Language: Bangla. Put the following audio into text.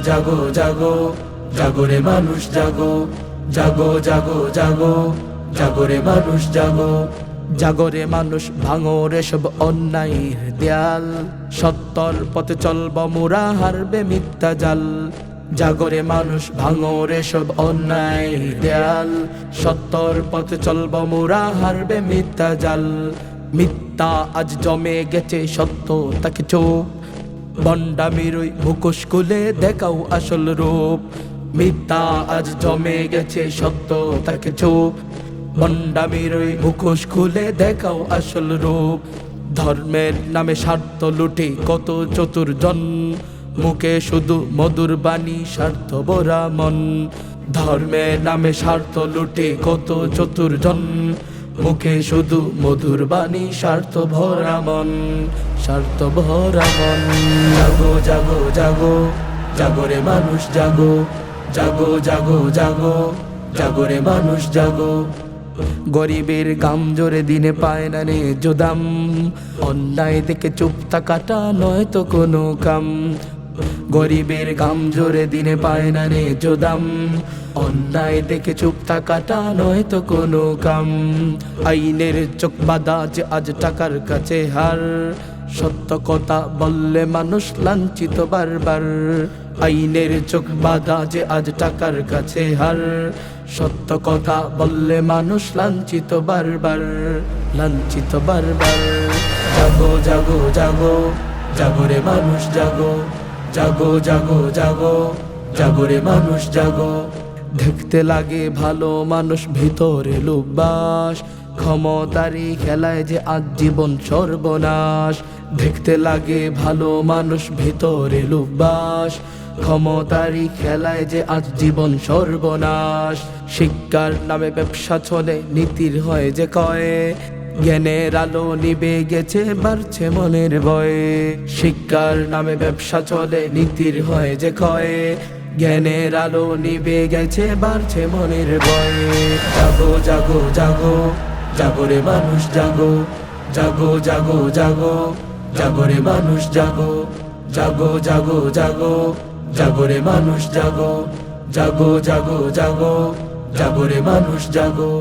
জাগো জাগো জাগরে মানুষ জাগো জাগো জাগো জাগো জাগরে মানুষ জাগো জাগরে মানুষ ভাঙো রে সব অন্যায়ের দেয়াল সত্যর পথে চলব মোরা হারবে মিথ্যা জাল জাগরে মানুষ ভাঙো রে সব অন্যায়ের দেয়াল সত্যর পথে চলব মোরা হারবে মিথ্যা জাল মিথ্যা আজ জমে গেছে সত্য তাকে চোখ বন্ডামির ওই মুখোশ খুলে দেখাও আসল রূপ মিথ্যা আজ জমে গেছে সত্য তাকে চোখ বন্ডামির ওই মুখোশ খুলে দেখাও আসল রূপ ধর্মের নামে স্বার্থ লুটে কত চতুর্জন মুখে শুধু মধুর বাণী স্বার্থ ভরা মন ধর্মের নামে স্বার্থ লুটে কত চতুর্জন মুখে শুধু মধুর বাণী স্বার্থ ভরা মন স্বার্থ ভরা মন জাগো জাগো জাগো জাগরে মানুষ জাগো জাগো জাগো জাগো জাগরে মানুষ জাগো গরিবের গাম জোরে দিনে পায় না রে জোদাম অন্যায় দেখে চুপ থাকাটা নয় তো কোনো কাম গরিবের গাম জোরে দিনে পায় না রে জোদাম অন্যায় দেখে চুপ থাকাটা নয় তো কোনো কাম আইনের চোখ বাঁধা যে আজ টাকার কাছে হার সত্য কথা বললে মানুষ লাঞ্ছিত বারবার আইনের চোখ বাঁধা যে আজ টাকার কাছে হার সত্য কথা বললে মানুষ লাঞ্ছিত বারবার লাঞ্ছিত বারবার জাগো জাগো জাগো জাগরে মানুষ জাগো জাগো জাগো জাগো জাগরে মানুষ জাগো দেখতে লাগে ভালো মানুষ ভিতরে লোকবাস ক্ষমতারি খেলায় যে আজ জীবন সর্বনাশ দেখতে লাগে ভালো মানুষ ভিতরে লোকবাস ক্ষমতারি খেলায় যে আজ জীবন সর্বনাশ শিক্ষার নামে ব্যবসা চলে নীতির হয় যে কয় জ্ঞানের আলো নিবে গেছে বাড়ছে মনের ভয়ে শিক্ষার নামে ব্যবসা চলে নীতির হয় যে কয় জ্ঞানের আলো নিবে গেছে বাড়ছে মনের ভয়ে জাগো জাগো জাগো জাগরে মানুষ জাগো জাগো জাগো জাগো জাগরে মানুষ জাগো জাগো জাগো জাগো জাগরে মানুষ জাগো জাগো জাগো জাগো জাগরে মানুষ জাগো।